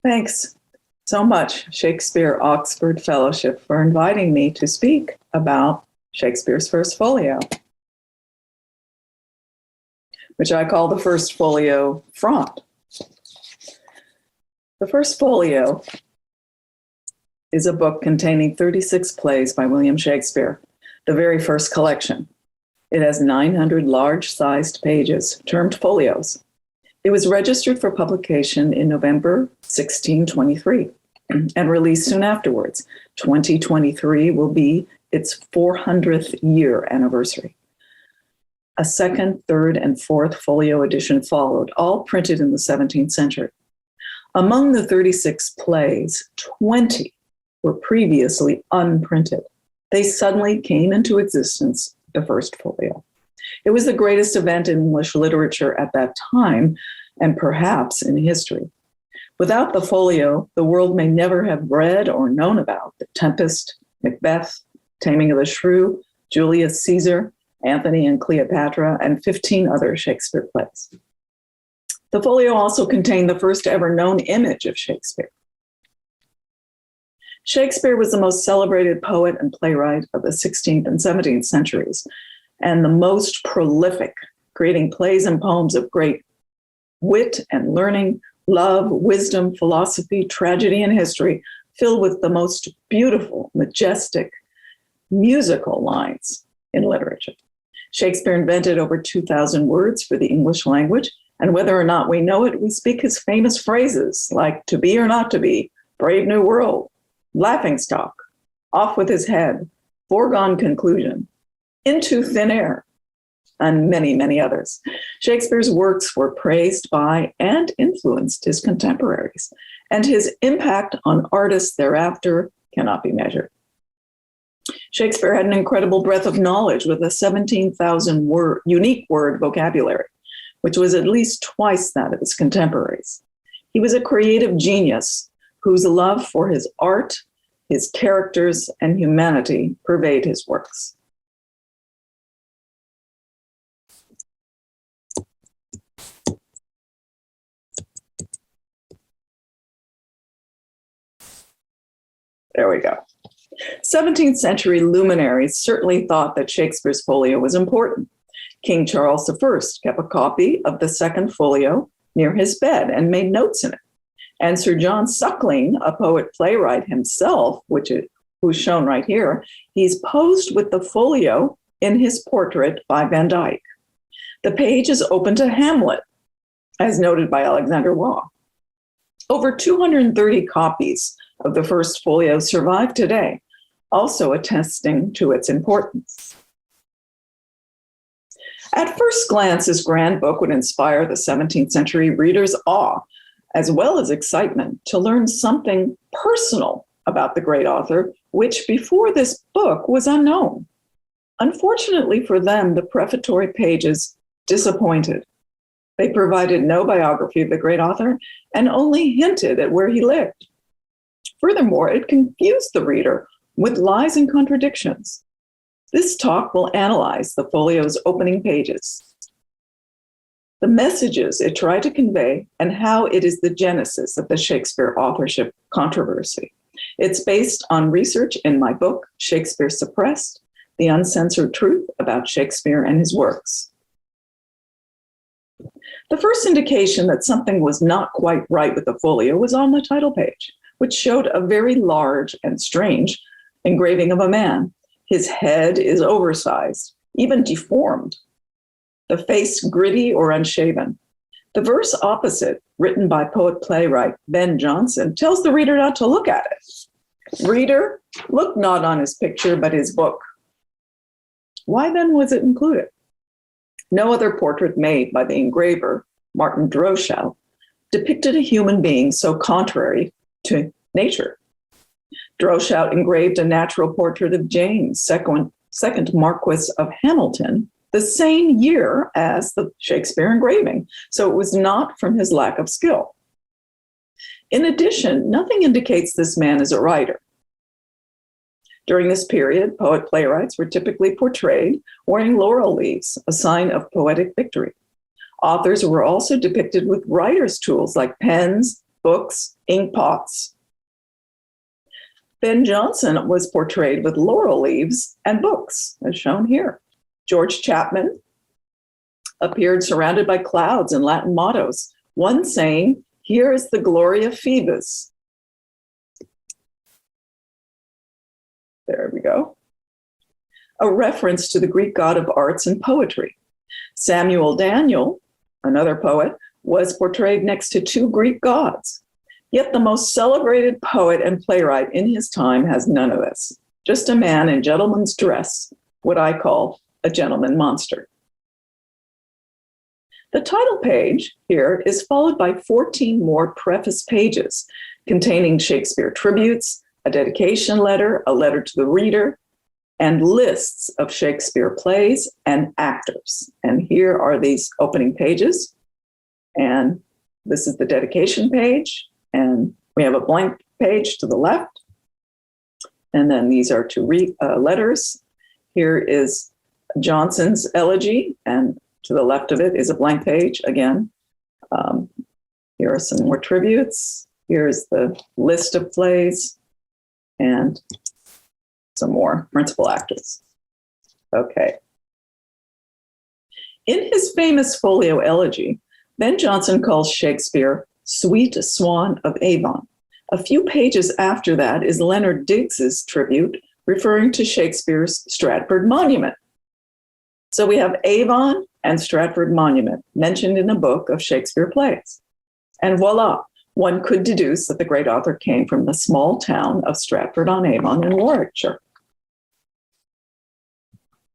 Thanks so much, Shakespeare Oxford Fellowship, for inviting me to speak about Shakespeare's First Folio, which I call the First Folio front. The First Folio is a book containing 36 plays by William Shakespeare, the very first collection. It has 900 large-sized pages, termed folios. It was registered for publication in November 1623 and released soon afterwards. 2023 will be its 400th year anniversary. A second, third, and fourth folio edition followed, all printed in the 17th century. Among the 36 plays, 20 were previously unprinted. They suddenly came into existence, the First Folio. It was the greatest event in English literature at that time, and perhaps in history. Without the folio, the world may never have read or known about The Tempest, Macbeth, Taming of the Shrew, Julius Caesar, Antony and Cleopatra, and 15 other Shakespeare plays. The folio also contained the first ever known image of Shakespeare. Shakespeare was the most celebrated poet and playwright of the 16th and 17th centuries, and the most prolific, creating plays and poems of great wit and learning, love, wisdom, philosophy, tragedy, and history, filled with the most beautiful, majestic, musical lines in literature. Shakespeare invented over 2,000 words for the English language, and whether or not we know it, we speak his famous phrases like "to be or not to be," "brave new world," "laughingstock," "off with his head," "foregone conclusion," "into thin air," and many, many others. Shakespeare's works were praised by and influenced his contemporaries, and his impact on artists thereafter cannot be measured. Shakespeare had an incredible breadth of knowledge with a 17,000 unique word vocabulary, which was at least twice that of his contemporaries. He was a creative genius whose love for his art, his characters, and humanity pervade his works. There we go. 17th century luminaries certainly thought that Shakespeare's folio was important. King Charles I kept a copy of the second folio near his bed and made notes in it. And Sir John Suckling, a poet-playwright himself, who's shown right here, he's posed with the folio in his portrait by Van Dyck. The page is open to Hamlet, as noted by Alexander Waugh. Over 230 copies of the First Folio survive today, also attesting to its importance. At first glance, this grand book would inspire the 17th century reader's awe, as well as excitement, to learn something personal about the great author, which before this book was unknown. Unfortunately for them, the prefatory pages disappointed. They provided no biography of the great author and only hinted at where he lived. Furthermore, it confused the reader with lies and contradictions. This talk will analyze the folio's opening pages, the messages it tried to convey, and how it is the genesis of the Shakespeare authorship controversy. It's based on research in my book, Shakespeare Suppressed, The Uncensored Truth About Shakespeare and His Works. The first indication that something was not quite right with the folio was on the title page, which showed a very large and strange engraving of a man. His head is oversized, even deformed. The face gritty or unshaven. The verse opposite, written by poet-playwright Ben Jonson, tells the reader not to look at it. Reader, look not on his picture, but his book. Why then was it included? No other portrait made by the engraver, Martin Droeshout, depicted a human being so contrary to nature. Droeshout engraved a natural portrait of James, second Marquis of Hamilton, the same year as the Shakespeare engraving, so it was not from his lack of skill. In addition, nothing indicates this man is a writer. During this period, poet-playwrights were typically portrayed wearing laurel leaves, a sign of poetic victory. Authors were also depicted with writer's tools like pens, books, ink pots. Ben Jonson was portrayed with laurel leaves and books, as shown here. George Chapman appeared surrounded by clouds and Latin mottos, one saying, "Here is the glory of Phoebus." There we go. A reference to the Greek god of arts and poetry. Samuel Daniel, another poet, was portrayed next to two Greek gods. Yet the most celebrated poet and playwright in his time has none of this. Just a man in gentleman's dress, what I call a gentleman monster. The title page here is followed by 14 more preface pages containing Shakespeare tributes, a dedication letter, a letter to the reader, and lists of Shakespeare plays and actors. And here are these opening pages. And this is the dedication page. And we have a blank page to the left. And then these are two letters. Here is Jonson's elegy, and to the left of it is a blank page again. Here are some more tributes. Here's the list of plays and some more principal actors. Okay. In his famous folio elegy, Ben Jonson calls Shakespeare "Sweet Swan of Avon." A few pages after that is Leonard Digges's tribute referring to Shakespeare's Stratford Monument. So we have Avon and Stratford Monument mentioned in a book of Shakespeare plays. And voila, one could deduce that the great author came from the small town of Stratford-on-Avon in Warwickshire.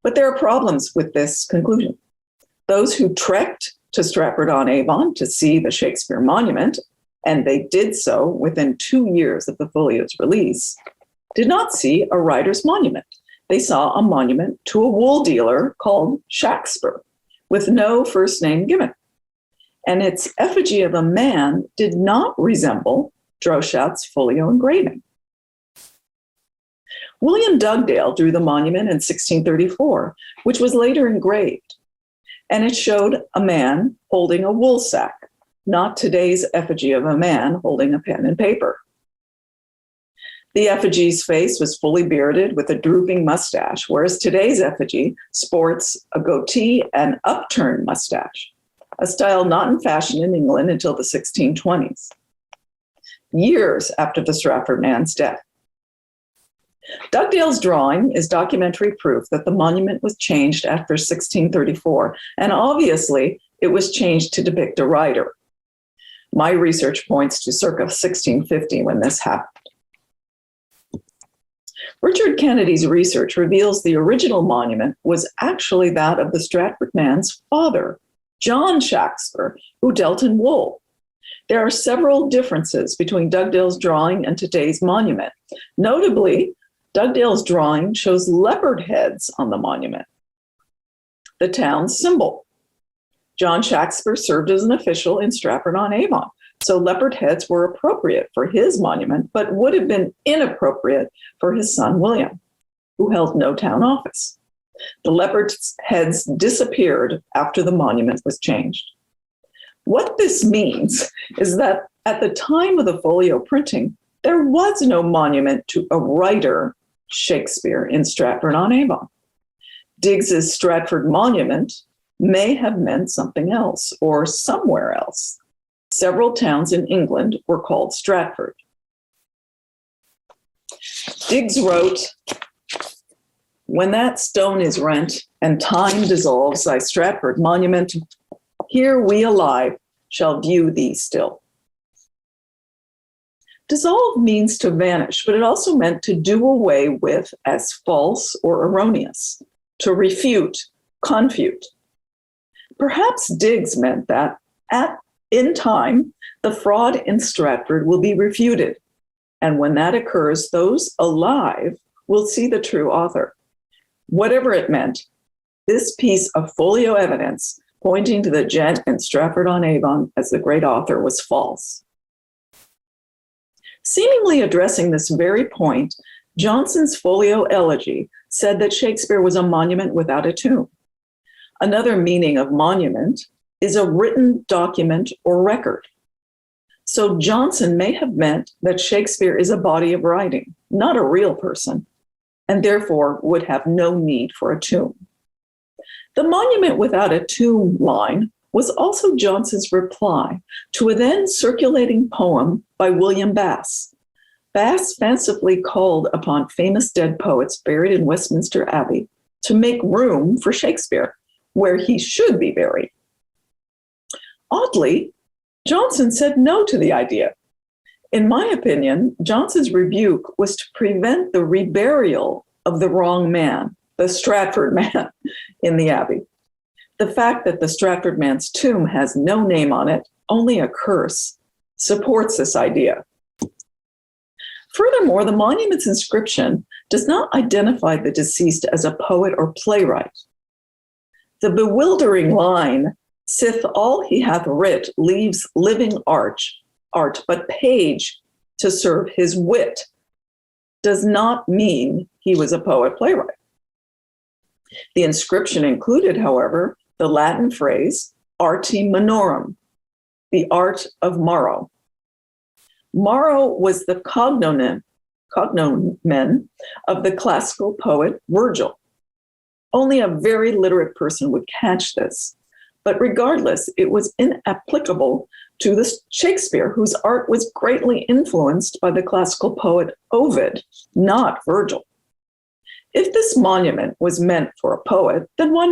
But there are problems with this conclusion. Those who trekked to Stratford-on-Avon to see the Shakespeare Monument, and they did so within 2 years of the folio's release, did not see a writer's monument. They saw a monument to a wool dealer called Shakespeare, with no first name given. And its effigy of a man did not resemble Droshat's folio engraving. William Dugdale drew the monument in 1634, which was later engraved, and it showed a man holding a wool sack, not today's effigy of a man holding a pen and paper. The effigy's face was fully bearded with a drooping mustache, whereas today's effigy sports a goatee and upturned mustache, a style not in fashion in England until the 1620s, years after the Stratford man's death. Dugdale's drawing is documentary proof that the monument was changed after 1634, and obviously it was changed to depict a writer. My research points to circa 1650 when this happened. Richard Kennedy's research reveals the original monument was actually that of the Stratford man's father, John Shakespeare, who dealt in wool. There are several differences between Dugdale's drawing and today's monument. Notably, Dugdale's drawing shows leopard heads on the monument, the town's symbol. John Shakespeare served as an official in Stratford-on-Avon, so leopard heads were appropriate for his monument, but would have been inappropriate for his son William, who held no town office. The leopard heads disappeared after the monument was changed. What this means is that at the time of the folio printing, there was no monument to a writer, Shakespeare, in Stratford-on-Avon. Digges's Stratford Monument may have meant something else or somewhere else. Several towns in England were called Stratford. Digges wrote, "When that stone is rent and time dissolves thy Stratford monument, here we alive shall view thee still." Dissolve means to vanish, but it also meant to do away with as false or erroneous, to refute, confute. Perhaps Digges meant that in time, the fraud in Stratford will be refuted. And when that occurs, those alive will see the true author. Whatever it meant, this piece of folio evidence pointing to the gent in Stratford-on-Avon as the great author was false. Seemingly addressing this very point, Jonson's folio elegy said that Shakespeare was a monument without a tomb. Another meaning of monument is a written document or record. So Johnson may have meant that Shakespeare is a body of writing, not a real person, and therefore would have no need for a tomb. The monument without a tomb line was also Johnson's reply to a then circulating poem by William Bass. Bass fancifully called upon famous dead poets buried in Westminster Abbey to make room for Shakespeare, where he should be buried. Oddly, Johnson said no to the idea. In my opinion, Johnson's rebuke was to prevent the reburial of the wrong man, the Stratford man, in the Abbey. The fact that the Stratford man's tomb has no name on it, only a curse, supports this idea. Furthermore, the monument's inscription does not identify the deceased as a poet or playwright. The bewildering line, "Sith all he hath writ leaves living art, but page to serve his wit," does not mean he was a poet playwright. The inscription included, however, the Latin phrase "arti manorum," the art of morrow. Morrow was the cognomen of the classical poet Virgil. Only a very literate person would catch this, but regardless, it was inapplicable to the Shakespeare, whose art was greatly influenced by the classical poet Ovid, not Virgil. If this monument was meant for a poet, then why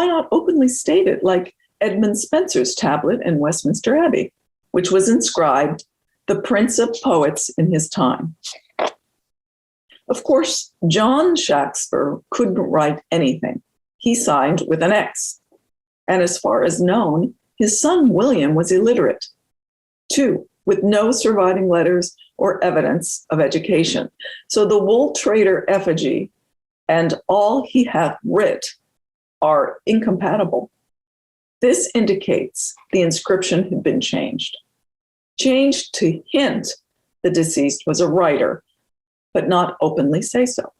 not openly state it like Edmund Spenser's tablet in Westminster Abbey, which was inscribed "The Prince of Poets in his time." Of course, John Shakespeare couldn't write anything. He signed with an X. And as far as known, his son William was illiterate, too, with no surviving letters or evidence of education. So the wool trader effigy and "all he hath writ" are incompatible. This indicates the inscription had been changed to hint the deceased was a writer, but not openly say so.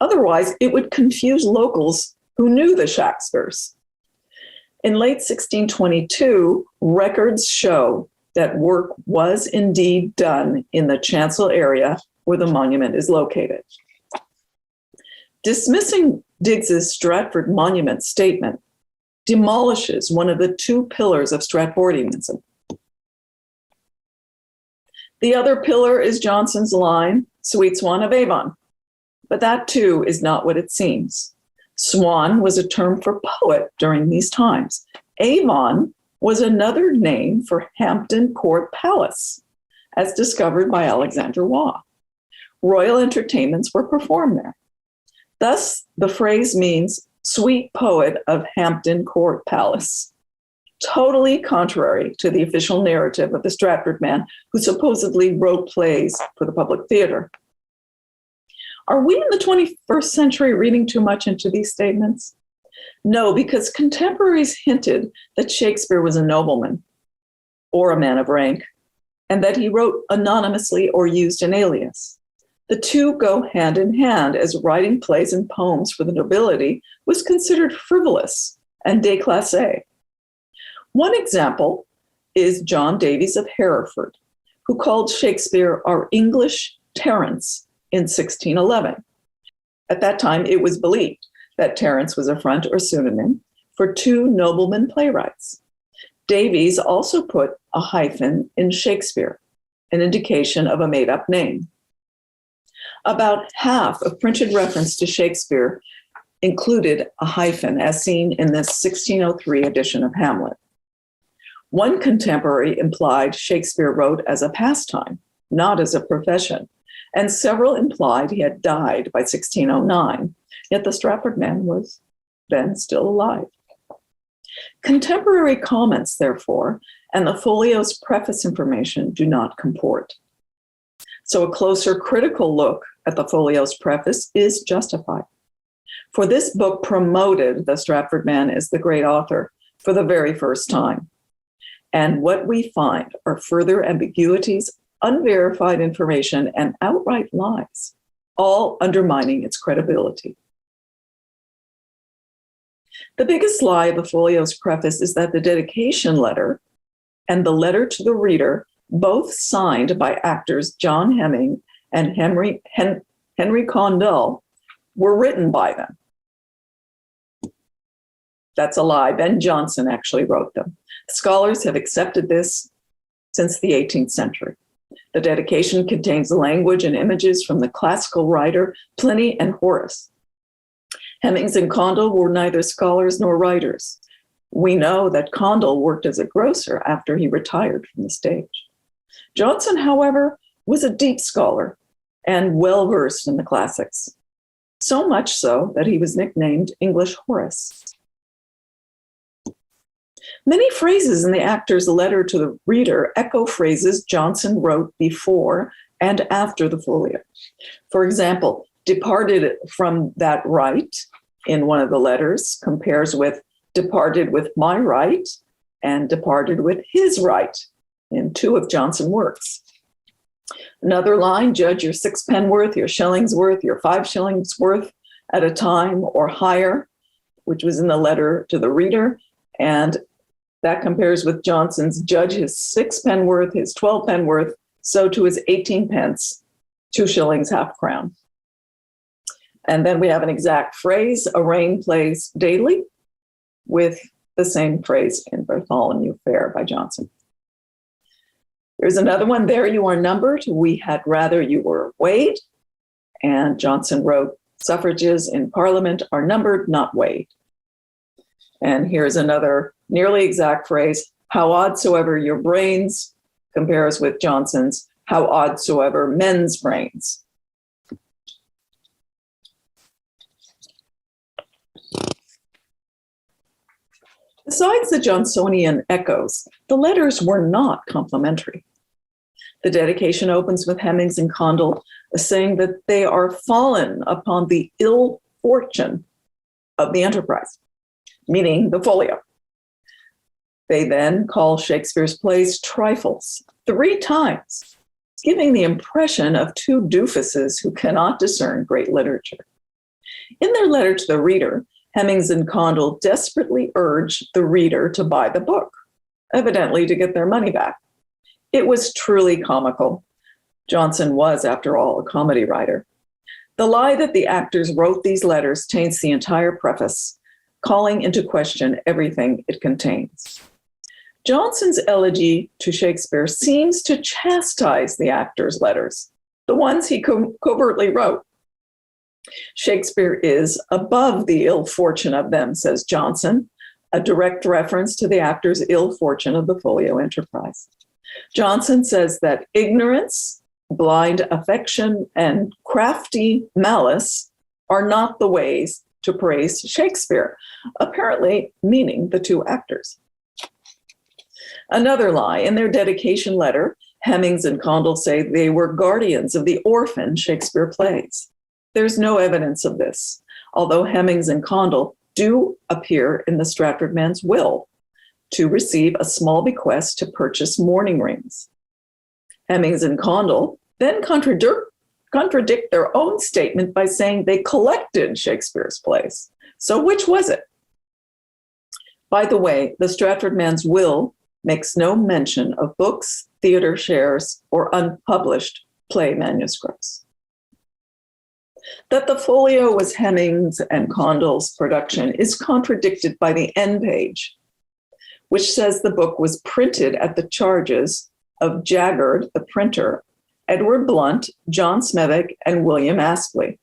Otherwise, it would confuse locals who knew the Shakespeares. In late 1622, records show that work was indeed done in the chancel area where the monument is located. Dismissing Digges's Stratford Monument statement demolishes one of the two pillars of Stratfordianism. The other pillar is Johnson's line, "Sweet Swan of Avon," but that too is not what it seems. Swan was a term for poet during these times. Avon was another name for Hampton Court Palace, as discovered by Alexander Waugh. Royal entertainments were performed there. Thus, the phrase means "sweet poet of Hampton Court Palace," totally contrary to the official narrative of the Stratford man who supposedly wrote plays for the public theater. Are we in the 21st century reading too much into these statements? No, because contemporaries hinted that Shakespeare was a nobleman or a man of rank, and that he wrote anonymously or used an alias. The two go hand in hand, as writing plays and poems for the nobility was considered frivolous and déclassé. One example is John Davies of Hereford, who called Shakespeare "our English Terence" in 1611. At that time, it was believed that Terence was a front or pseudonym for two nobleman playwrights. Davies also put a hyphen in Shakespeare, an indication of a made-up name. About half of printed reference to Shakespeare included a hyphen, as seen in this 1603 edition of Hamlet. One contemporary implied Shakespeare wrote as a pastime, not as a profession, and several implied he had died by 1609, yet the Stratford man was then still alive. Contemporary comments, therefore, and the folio's preface information do not comport. So a closer critical look at the folio's preface is justified. For this book promoted the Stratford man as the great author for the very first time. And what we find are further ambiguities, unverified information, and outright lies, all undermining its credibility. The biggest lie of the folio's preface is that the dedication letter and the letter to the reader both signed by actors John Hemming and Henry Condell, were written by them. That's a lie. Ben Jonson actually wrote them. Scholars have accepted this since the 18th century. The dedication contains language and images from the classical writer Pliny and Horace. Hemmings and Condell were neither scholars nor writers. We know that Condell worked as a grocer after he retired from the stage. Jonson, however, was a deep scholar and well-versed in the classics, so much so that he was nicknamed English Horace. Many phrases in the actor's letter to the reader echo phrases Jonson wrote before and after the folio. For example, departed from that right in one of the letters compares with departed with my right and departed with his right in two of Jonson works. Another line, judge your 6 penworth, your shillings worth, your 5 shillings worth at a time or higher, which was in the letter to the reader. And that compares with Jonson's judge his 6 penworth, his 12 penworth, so to his 18 pence, 2 shillings, half crown. And then we have an exact phrase, arraign plays daily, with the same phrase in Bartholomew Fair by Jonson. There's another one, there you are numbered, we had rather you were weighed. And Jonson wrote, suffrages in Parliament are numbered, not weighed. And here's another nearly exact phrase, how odd soever your brains, compares with Jonson's, how odd soever men's brains. Besides the Johnsonian echoes, the letters were not complimentary. The dedication opens with Hemmings and Condell saying that they are fallen upon the ill fortune of the enterprise, meaning the folio. They then call Shakespeare's plays trifles 3 times, giving the impression of 2 doofuses who cannot discern great literature. In their letter to the reader, Hemmings and Condell desperately urge the reader to buy the book, evidently to get their money back. It was truly comical. Jonson was, after all, a comedy writer. The lie that the actors wrote these letters taints the entire preface, calling into question everything it contains. Jonson's elegy to Shakespeare seems to chastise the actors' letters, the ones he covertly wrote. Shakespeare is above the ill fortune of them, says Jonson, a direct reference to the actors' ill fortune of the folio enterprise. Jonson says that ignorance, blind affection, and crafty malice are not the ways to praise Shakespeare, apparently meaning the 2 actors. Another lie, in their dedication letter, Hemmings and Condell say they were guardians of the orphan Shakespeare plays. There's no evidence of this, although Hemmings and Condell do appear in the Stratford man's will to receive a small bequest to purchase mourning rings. Hemmings and Condell then contradict their own statement by saying they collected Shakespeare's plays. So which was it? By the way, the Stratford man's will makes no mention of books, theater shares, or unpublished play manuscripts. That the folio was Hemmings and Condell's production is contradicted by the end page, which says the book was printed at the charges of Jaggard, the printer, Edward Blunt, John Smethwick, and William Astley,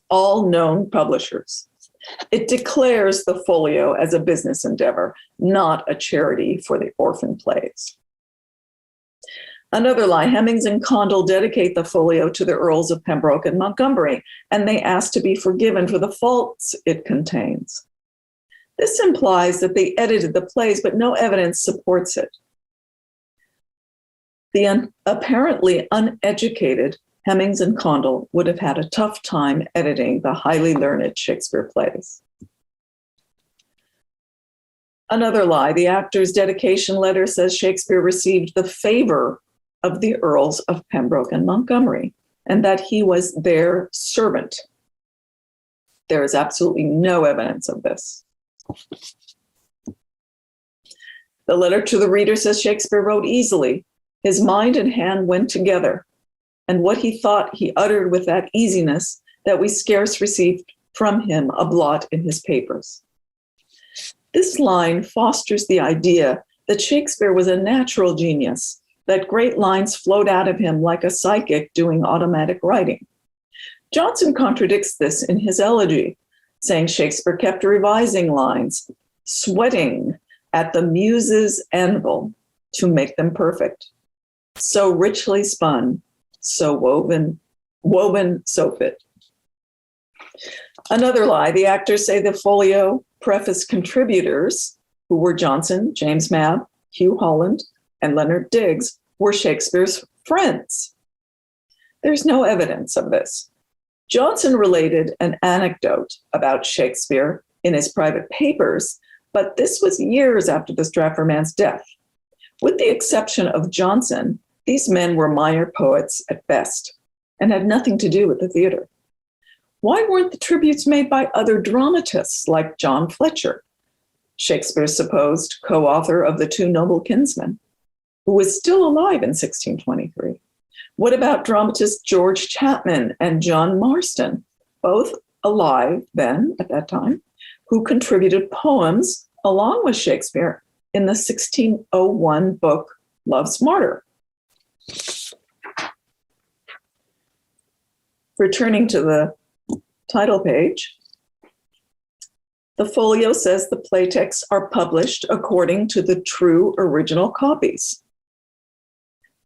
all known publishers. It declares the folio as a business endeavor, not a charity for the orphan plays. Another lie, Hemmings and Condell dedicate the folio to the Earls of Pembroke and Montgomery, and they ask to be forgiven for the faults it contains. This implies that they edited the plays, but no evidence supports it. The apparently uneducated Hemmings and Condell would have had a tough time editing the highly learned Shakespeare plays. Another lie, the actor's dedication letter says Shakespeare received the favor of the Earls of Pembroke and Montgomery, and that he was their servant. There is absolutely no evidence of this. The letter to the reader says Shakespeare wrote easily, His mind and hand went together, and what he thought he uttered with that easiness that we scarce received from him a blot in his papers. This line fosters the idea that Shakespeare was a natural genius, that great lines flowed out of him like a psychic doing automatic writing. Johnson contradicts this in his elegy, saying Shakespeare kept revising lines, sweating at the muse's anvil to make them perfect. So richly spun, so woven, so fit. Another lie, the actors say the Folio preface contributors, who were Johnson, James Mabb, Hugh Holland, and Leonard Digges, were Shakespeare's friends. There's no evidence of this. Johnson related an anecdote about Shakespeare in his private papers, but this was years after the Stratford man's death. With the exception of Johnson, these men were minor poets at best and had nothing to do with the theater. Why weren't the tributes made by other dramatists like John Fletcher, Shakespeare's supposed co-author of The Two Noble Kinsmen, who was still alive in 1623? What about dramatists George Chapman and John Marston, both alive then at that time, who contributed poems along with Shakespeare in the 1601 book Love's Martyr? Returning to the title page, the folio says the play texts are published according to the true original copies.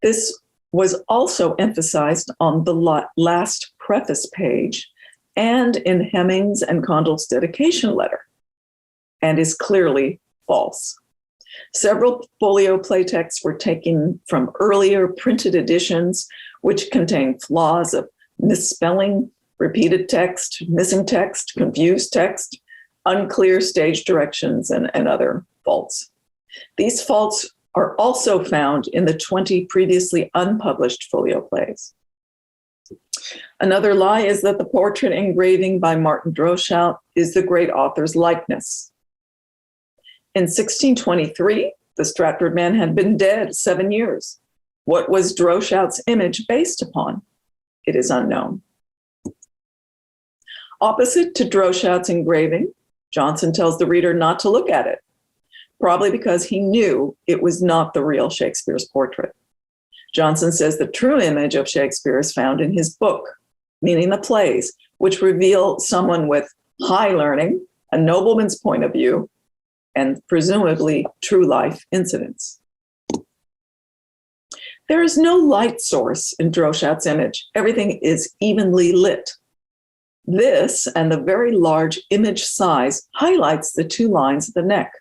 This was also emphasized on the last preface page and in Hemming's and Condell's dedication letter, and is clearly false. Several folio play texts were taken from earlier printed editions, which contain flaws of misspelling, repeated text, missing text, confused text, unclear stage directions, and other faults. These faults are also found in the 20 previously unpublished folio plays. Another lie is that the portrait engraving by Martin Droeshout is the great author's likeness. In 1623, the Stratford man had been dead 7 years. What was Droeshout's image based upon? It is unknown. Opposite to Droeshout's engraving, Johnson tells the reader not to look at it, probably because he knew it was not the real Shakespeare's portrait. Johnson says the true image of Shakespeare is found in his book, meaning the plays, which reveal someone with high learning, a nobleman's point of view, and presumably true life incidents. There is no light source in Droeshout's image. Everything is evenly lit. This and the very large image size highlights the two lines at the neck.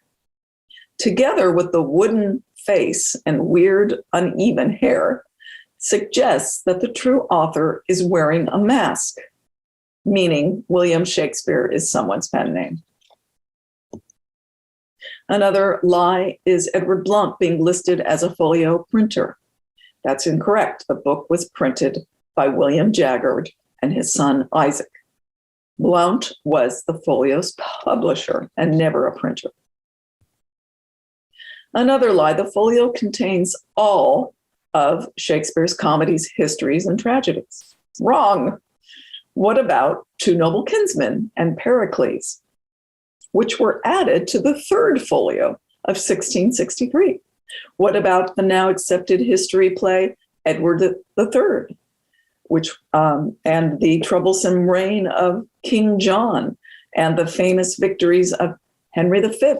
Together with the wooden face and weird, uneven hair, suggests that the true author is wearing a mask, meaning William Shakespeare is someone's pen name. Another lie is Edward Blount being listed as a folio printer. That's incorrect. The book was printed by William Jaggard and his son Isaac. Blount was the folio's publisher and never a printer. Another lie, the folio contains all of Shakespeare's comedies, histories, and tragedies. Wrong. What about Two Noble Kinsmen and Pericles, which were added to the third folio of 1663? What about the now accepted history play Edward III, which and the troublesome reign of King John and the famous victories of Henry V,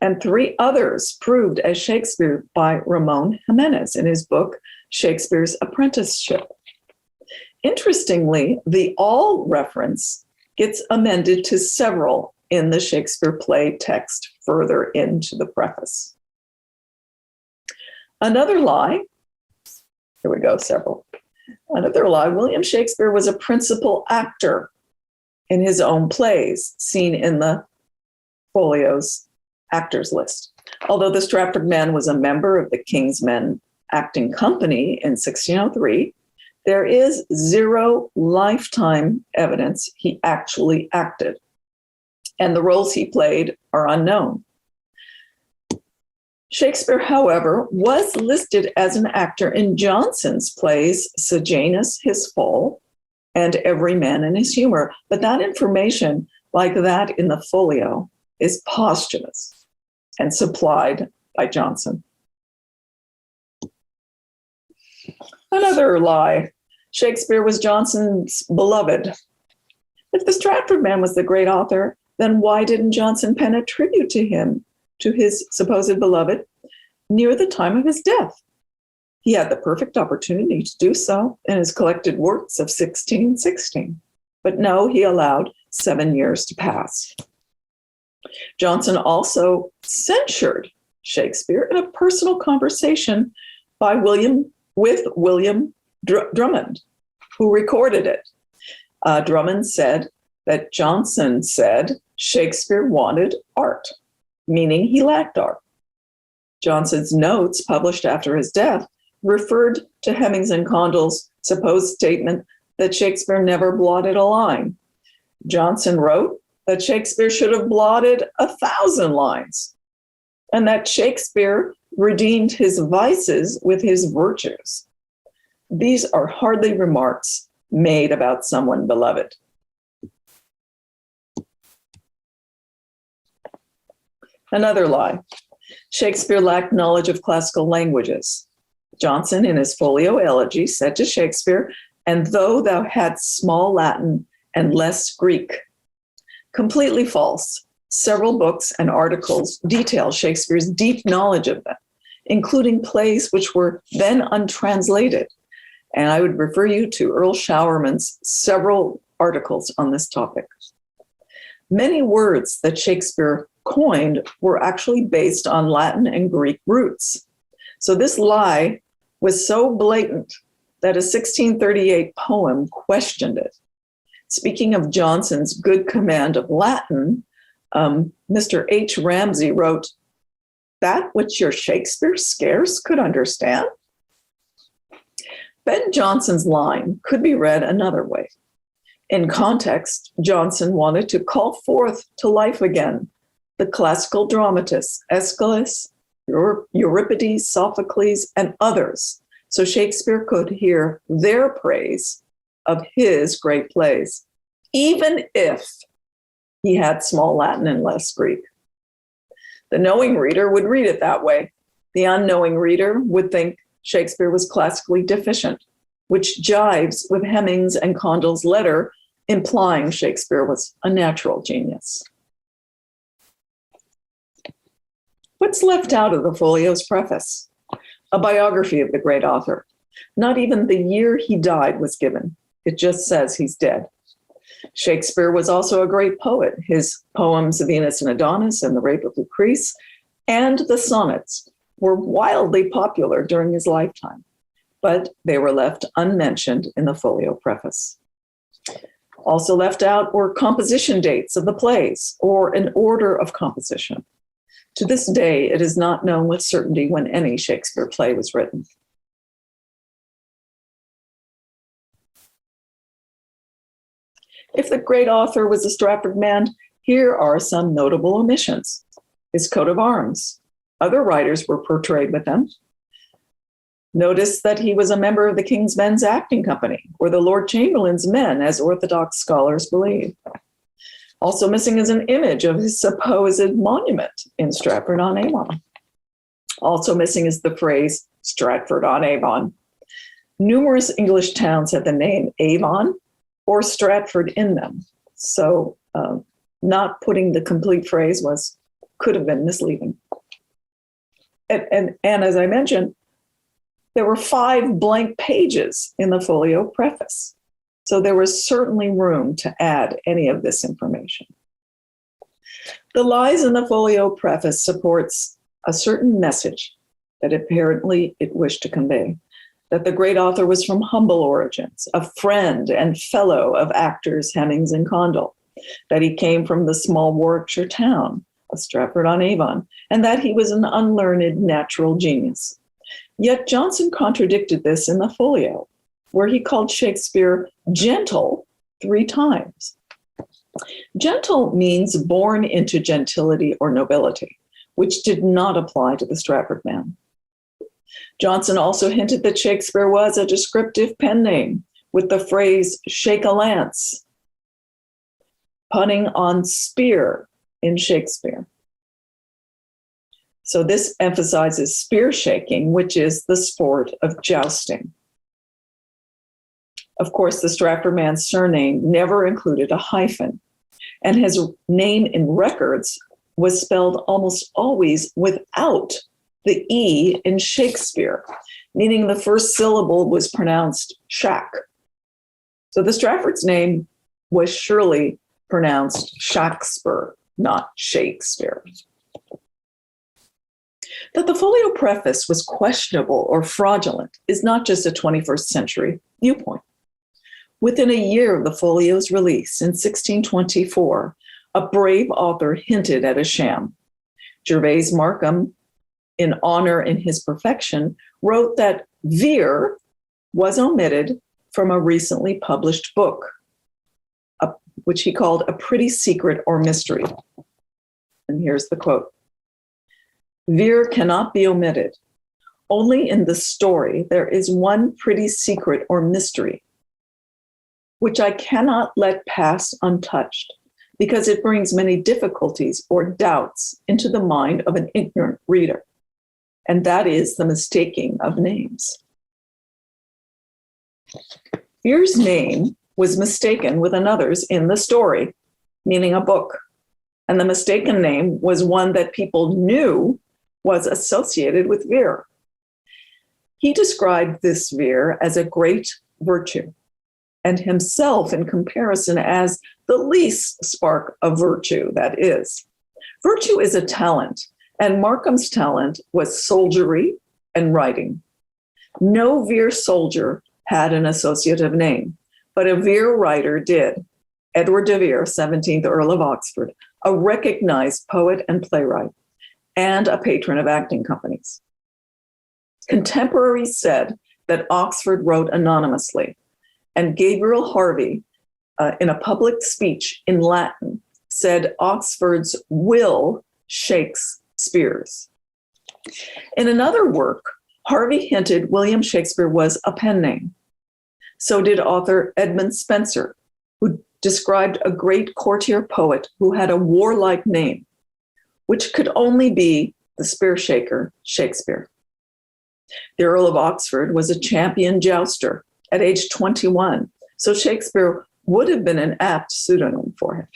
and three others proved as Shakespeare by Ramon Jimenez in his book, Shakespeare's Apprenticeship? Interestingly, the all reference gets amended to several in the Shakespeare play text further into the preface. Another lie, here we go, several. Another lie, William Shakespeare was a principal actor in his own plays, seen in the folio's actors list. Although the Stratford man was a member of the King's Men Acting Company in 1603, there is zero lifetime evidence he actually acted, and the roles he played are unknown. Shakespeare, however, was listed as an actor in Jonson's plays Sejanus, His Fall, and Every Man in His Humor. But that information, like that in the folio, is posthumous and supplied by Jonson. Another lie. Shakespeare was Jonson's beloved. If the Stratford man was the great author, then why didn't Jonson pen a tribute to him, to his supposed beloved, near the time of his death? He had the perfect opportunity to do so in his collected works of 1616. But no, he allowed 7 years to pass. Jonson also censured Shakespeare in a personal conversation with William Drummond, who recorded it. Drummond said that Jonson said Shakespeare wanted art, meaning he lacked art. Jonson's notes, published after his death, referred to Hemmings and Condell's supposed statement that Shakespeare never blotted a line. Jonson wrote that Shakespeare should have blotted 1,000 lines, and that Shakespeare redeemed his vices with his virtues. These are hardly remarks made about someone beloved. Another lie. Shakespeare lacked knowledge of classical languages. Jonson, in his folio elegy, said to Shakespeare, "And though thou hadst small Latin and less Greek." Completely false. Several books and articles detail Shakespeare's deep knowledge of them, including plays which were then untranslated. And I would refer you to Earl Showerman's several articles on this topic. Many words that Shakespeare coined were actually based on Latin and Greek roots. So this lie was so blatant that a 1638 poem questioned it. Speaking of Jonson's good command of Latin, Mr. H. Ramsay wrote, "That which your Shakespeare scarce could understand?" Ben Jonson's line could be read another way. In context, Jonson wanted to call forth to life again the classical dramatists, Aeschylus, Euripides, Sophocles, and others, so Shakespeare could hear their praise of his great plays, even if he had small Latin and less Greek. The knowing reader would read it that way. The unknowing reader would think Shakespeare was classically deficient, which jives with Hemmings and Condell's letter implying Shakespeare was a natural genius. What's left out of the folio's preface? A biography of the great author. Not even the year he died was given. It just says he's dead. Shakespeare was also a great poet. His poems Venus and Adonis and The Rape of Lucrece and the sonnets were wildly popular during his lifetime, but they were left unmentioned in the folio preface. Also left out were composition dates of the plays or an order of composition. To this day, it is not known with certainty when any Shakespeare play was written. If the great author was a Stratford man, here are some notable omissions. His coat of arms. Other writers were portrayed with them. Notice that he was a member of the King's Men's Acting Company, or the Lord Chamberlain's Men, as Orthodox scholars believe. Also missing is an image of his supposed monument in Stratford-on-Avon. Also missing is the phrase Stratford-on-Avon. Numerous English towns had the name Avon or Stratford in them. So not putting the complete phrase could have been misleading. And as I mentioned, there were 5 blank pages in the folio preface. So there was certainly room to add any of this information. The lies in the folio preface supports a certain message that apparently it wished to convey, that the great author was from humble origins, a friend and fellow of actors Hemmings and Condell, that he came from the small Warwickshire town of Stratford-on-Avon, and that he was an unlearned natural genius. Yet Jonson contradicted this in the folio, where he called Shakespeare gentle 3 times. Gentle means born into gentility or nobility, which did not apply to the Stratford man. Johnson also hinted that Shakespeare was a descriptive pen name with the phrase shake a lance, punning on spear in Shakespeare. So this emphasizes spear shaking, which is the sport of jousting. Of course, the Stratford man's surname never included a hyphen, and his name in records was spelled almost always without the E in Shakespeare, meaning the first syllable was pronounced shack. So the Stratford's name was surely pronounced Shakespeare, not Shakespeare. That the folio preface was questionable or fraudulent is not just a 21st century viewpoint. Within a year of the folio's release in 1624, a brave author hinted at a sham. Gervase Markham, in honor in his perfection, wrote that Vere was omitted from a recently published book, which he called A Pretty Secret or Mystery. And here's the quote. Vere cannot be omitted. Only in the story there is one pretty secret or mystery, which I cannot let pass untouched, because it brings many difficulties or doubts into the mind of an ignorant reader, and that is the mistaking of names. Vere's name was mistaken with another's in the story, meaning a book, and the mistaken name was one that people knew was associated with Vere. He described this Vere as a great virtue, and himself in comparison as the least spark of virtue, that is. Virtue is a talent, and Markham's talent was soldiery and writing. No Vere soldier had an associative name, but a Vere writer did. Edward de Vere, 17th Earl of Oxford, a recognized poet and playwright, and a patron of acting companies. Contemporaries said that Oxford wrote anonymously, and Gabriel Harvey, in a public speech in Latin, said Oxford's will shakes spears. In another work, Harvey hinted William Shakespeare was a pen name. So did author Edmund Spenser, who described a great courtier poet who had a warlike name, which could only be the spear shaker Shakespeare. The Earl of Oxford was a champion jouster at age 21, so Shakespeare would have been an apt pseudonym for him.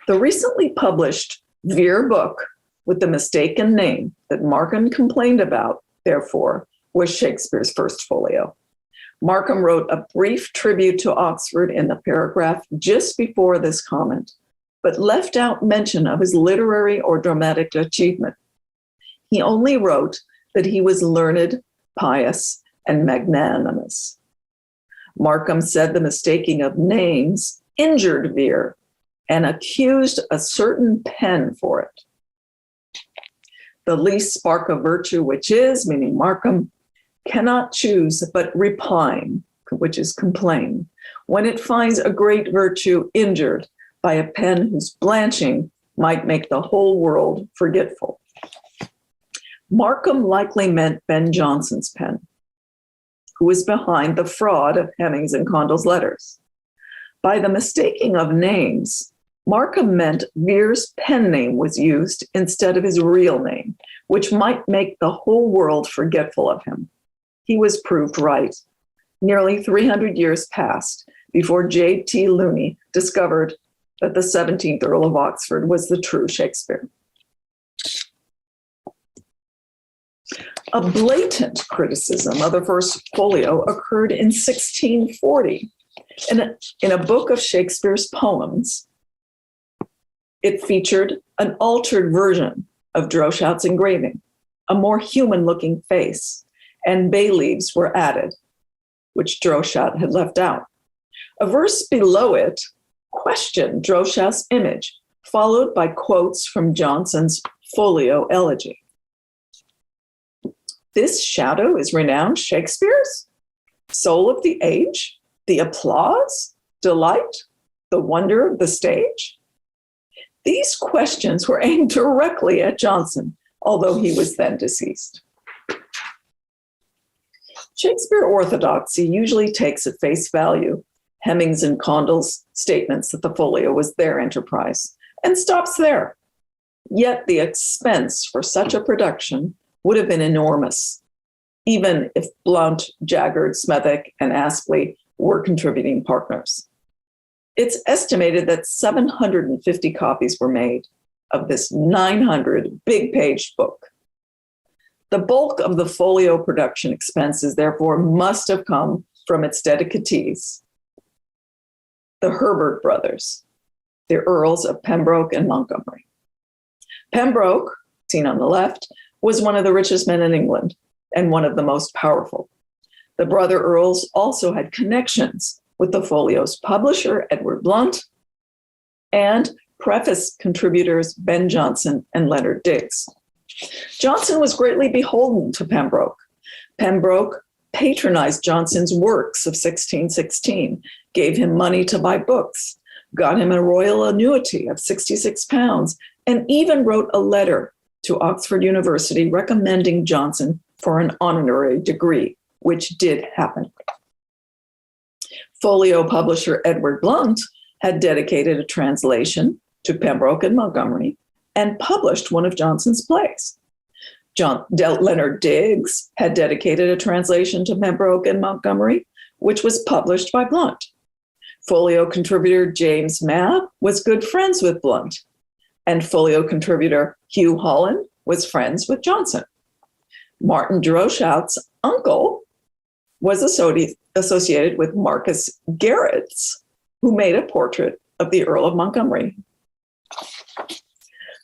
The recently published Vere book with the mistaken name that Markham complained about, therefore, was Shakespeare's First Folio. Markham wrote a brief tribute to Oxford in the paragraph just before this comment, but left out mention of his literary or dramatic achievement. He only wrote that he was learned, pious, and magnanimous. Markham said the mistaking of names injured Vere and accused a certain pen for it. The least spark of virtue, which is, meaning Markham, cannot choose but repine, which is complain, when it finds a great virtue injured by a pen whose blanching might make the whole world forgetful. Markham likely meant Ben Jonson's pen, who was behind the fraud of Hemmings and Condell's letters. By the mistaking of names, Markham meant Vere's pen name was used instead of his real name, which might make the whole world forgetful of him. He was proved right. Nearly 300 years passed before J.T. Looney discovered that the 17th Earl of Oxford was the true Shakespeare. A blatant criticism of the First Folio occurred in 1640 in a book of Shakespeare's poems. It featured an altered version of Droeshout's engraving, a more human-looking face, and bay leaves were added, which Droeshout had left out. A verse below it questioned Droeshout's image, followed by quotes from Jonson's Folio elegy. This shadow is renowned Shakespeare's, soul of the age, the applause, delight, the wonder of the stage. These questions were aimed directly at Johnson, although he was then deceased. Shakespeare orthodoxy usually takes at face value Hemmings and Condell's statements that the folio was their enterprise and stops there. Yet the expense for such a production would have been enormous, even if Blount, Jaggard, Smethwick, and Astley were contributing partners. It's estimated that 750 copies were made of this 900 big-page book. The bulk of the folio production expenses, therefore, must have come from its dedicatees, the Herbert brothers, the Earls of Pembroke and Montgomery. Pembroke, seen on the left, was one of the richest men in England and one of the most powerful. The brother Earls also had connections with the folio's publisher, Edward Blunt, and preface contributors Ben Jonson and Leonard Digges. Johnson was greatly beholden to Pembroke. Pembroke patronized Johnson's works of 1616, gave him money to buy books, got him a royal annuity of £66, and even wrote a letter to Oxford University recommending Johnson for an honorary degree, which did happen. Folio publisher Edward Blunt had dedicated a translation to Pembroke and Montgomery and published one of Johnson's plays. Leonard Digges had dedicated a translation to Pembroke and Montgomery, which was published by Blunt. Folio contributor James Mabb was good friends with Blunt, and folio contributor Hugh Holland was friends with Johnson. Martin Droeshout's uncle was associated with Marcus Garretts, who made a portrait of the Earl of Montgomery.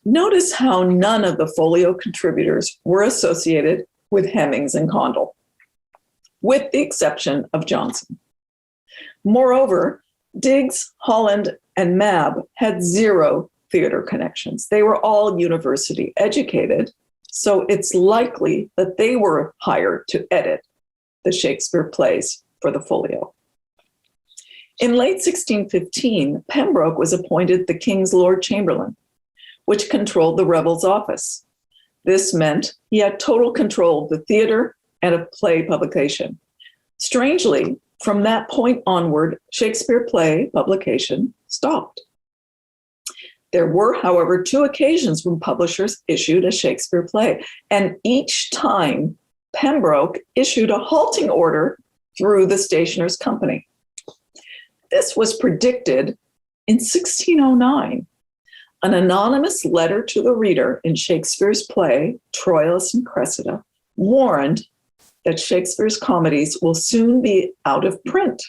Notice how none of the folio contributors were associated with Hemmings and Condell, with the exception of Johnson. Moreover, Digges, Holland, and Mabb had zero theater connections. They were all university educated, so it's likely that they were hired to edit the Shakespeare plays for the folio. In late 1615, Pembroke was appointed the King's Lord Chamberlain, which controlled the rebels' office. This meant he had total control of the theater and of play publication. Strangely, from that point onward, Shakespeare play publication stopped. There were, however, 2 occasions when publishers issued a Shakespeare play, and each time Pembroke issued a halting order through the Stationers' Company. This was predicted in 1609. An anonymous letter to the reader in Shakespeare's play, Troilus and Cressida, warned that Shakespeare's comedies will soon be out of print,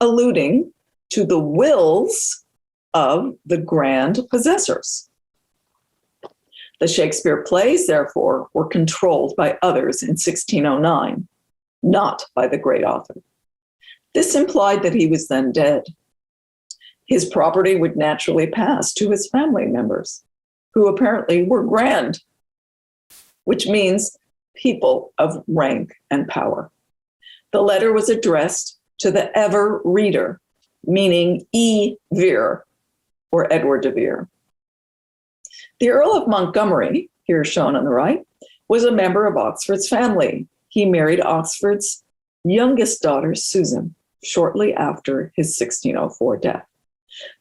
alluding to the wills of the grand possessors. The Shakespeare plays, therefore, were controlled by others in 1609, not by the great author. This implied that he was then dead. His property would naturally pass to his family members, who apparently were grand, which means people of rank and power. The letter was addressed to the ever reader, meaning E. Vere, or Edward de Vere. The Earl of Montgomery, here shown on the right, was a member of Oxford's family. He married Oxford's youngest daughter, Susan, shortly after his 1604 death.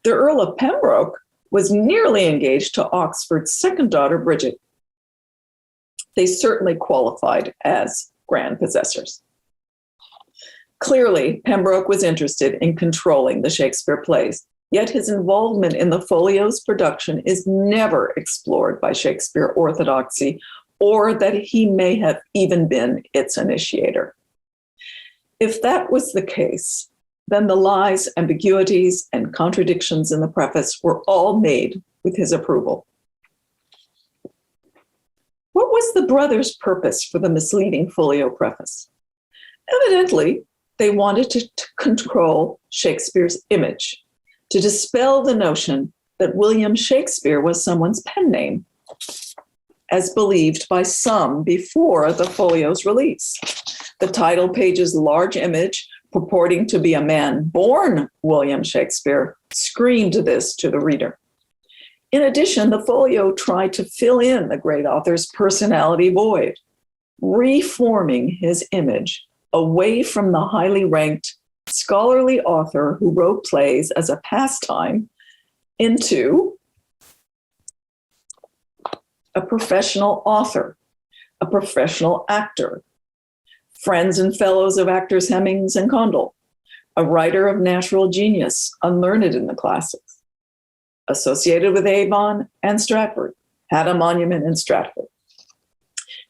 The Earl of Pembroke was nearly engaged to Oxford's second daughter, Bridget. They certainly qualified as grand possessors. Clearly, Pembroke was interested in controlling the Shakespeare plays, yet his involvement in the folio's production is never explored by Shakespeare orthodoxy, or that he may have even been its initiator. If that was the case, then the lies, ambiguities, and contradictions in the preface were all made with his approval. What was the brothers' purpose for the misleading folio preface? Evidently, they wanted to control Shakespeare's image, to dispel the notion that William Shakespeare was someone's pen name, as believed by some before the folio's release. The title page's large image, purporting to be a man born William Shakespeare, screamed this to the reader. In addition, the folio tried to fill in the great author's personality void, reforming his image away from the highly ranked scholarly author who wrote plays as a pastime into a professional author, a professional actor, friends and fellows of actors Hemmings and Condell, a writer of natural genius, unlearned in the classics, associated with Avon and Stratford, had a monument in Stratford.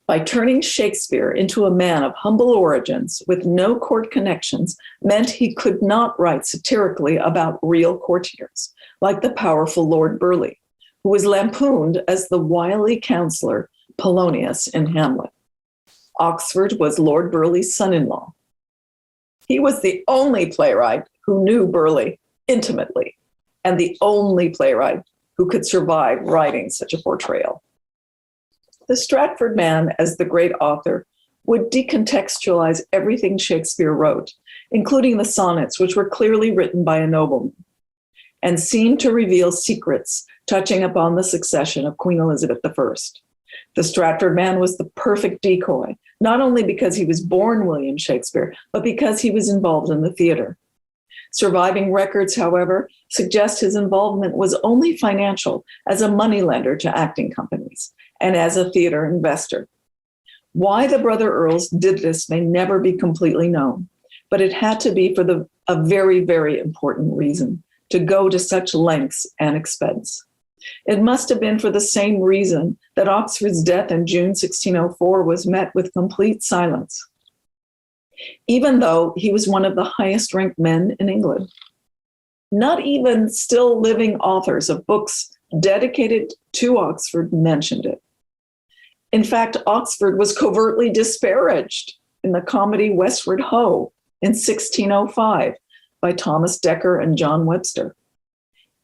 By turning Shakespeare into a man of humble origins with no court connections meant he could not write satirically about real courtiers, like the powerful Lord Burleigh, who was lampooned as the wily counselor Polonius in Hamlet. Oxford was Lord Burleigh's son-in-law. He was the only playwright who knew Burleigh intimately, and the only playwright who could survive writing such a portrayal. The Stratford man, as the great author, would decontextualize everything Shakespeare wrote, including the sonnets, which were clearly written by a nobleman, and seemed to reveal secrets touching upon the succession of Queen Elizabeth I. The Stratford man was the perfect decoy, not only because he was born William Shakespeare, but because he was involved in the theater. Surviving records, however, suggest his involvement was only financial as a moneylender to acting companies and as a theater investor. Why the brother Earls did this may never be completely known, but it had to be for a very, very important reason, to go to such lengths and expense. It must have been for the same reason that Oxford's death in June 1604 was met with complete silence, even though he was one of the highest ranked men in England. Not even still living authors of books dedicated to Oxford mentioned it. In fact, Oxford was covertly disparaged in the comedy Westward Ho in 1605 by Thomas Dekker and John Webster.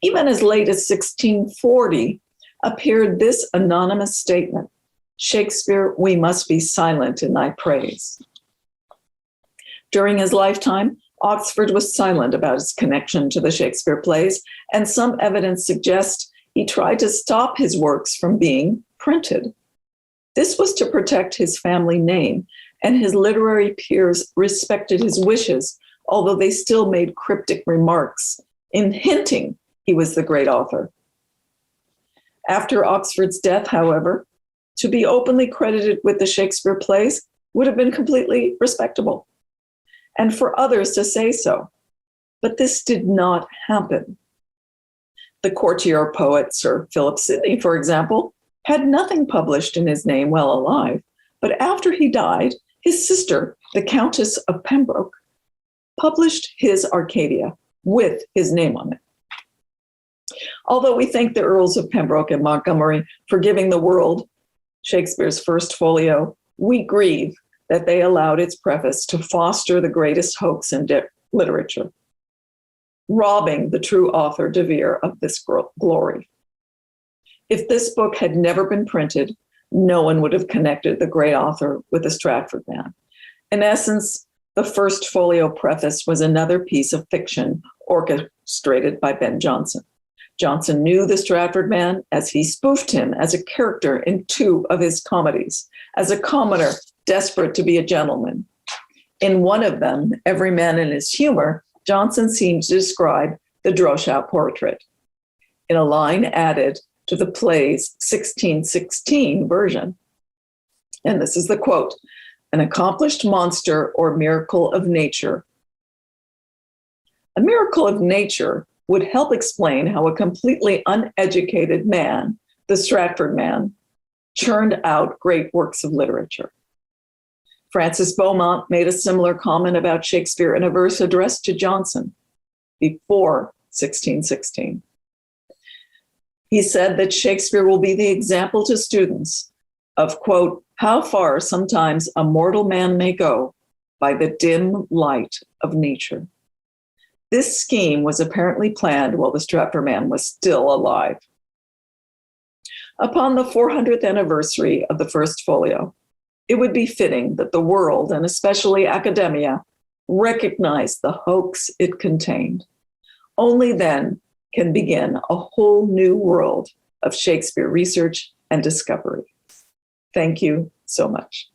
Even as late as 1640 appeared this anonymous statement, "Shakespeare, we must be silent in thy praise." During his lifetime, Oxford was silent about his connection to the Shakespeare plays, and some evidence suggests he tried to stop his works from being printed. This was to protect his family name, and his literary peers respected his wishes, although they still made cryptic remarks in hinting he was the great author. After Oxford's death, however, to be openly credited with the Shakespeare plays would have been completely respectable, and for others to say so. But this did not happen. The courtier poet Sir Philip Sidney, for example, had nothing published in his name while alive, but after he died, his sister, the Countess of Pembroke, published his Arcadia with his name on it. Although we thank the Earls of Pembroke and Montgomery for giving the world Shakespeare's First Folio, we grieve that they allowed its preface to foster the greatest hoax in literature, robbing the true author De Vere of this glory. If this book had never been printed, no one would have connected the great author with the Stratford man. In essence, the First Folio preface was another piece of fiction orchestrated by Ben Jonson. Jonson knew the Stratford man as he spoofed him as a character in two of his comedies, as a commoner desperate to be a gentleman. In one of them, Every Man in His Humor, Jonson seemed to describe the Droeshout portrait in a line added to the play's 1616 version. And this is the quote: "An accomplished monster or miracle of nature." A miracle of nature would help explain how a completely uneducated man, the Stratford man, churned out great works of literature. Francis Beaumont made a similar comment about Shakespeare in a verse addressed to Jonson before 1616. He said that Shakespeare will be the example to students of, quote, "how far sometimes a mortal man may go by the dim light of nature." This scheme was apparently planned while the Stratford man was still alive. Upon the 400th anniversary of the First Folio, it would be fitting that the world, and especially academia, recognize the hoax it contained. Only then can begin a whole new world of Shakespeare research and discovery. Thank you so much.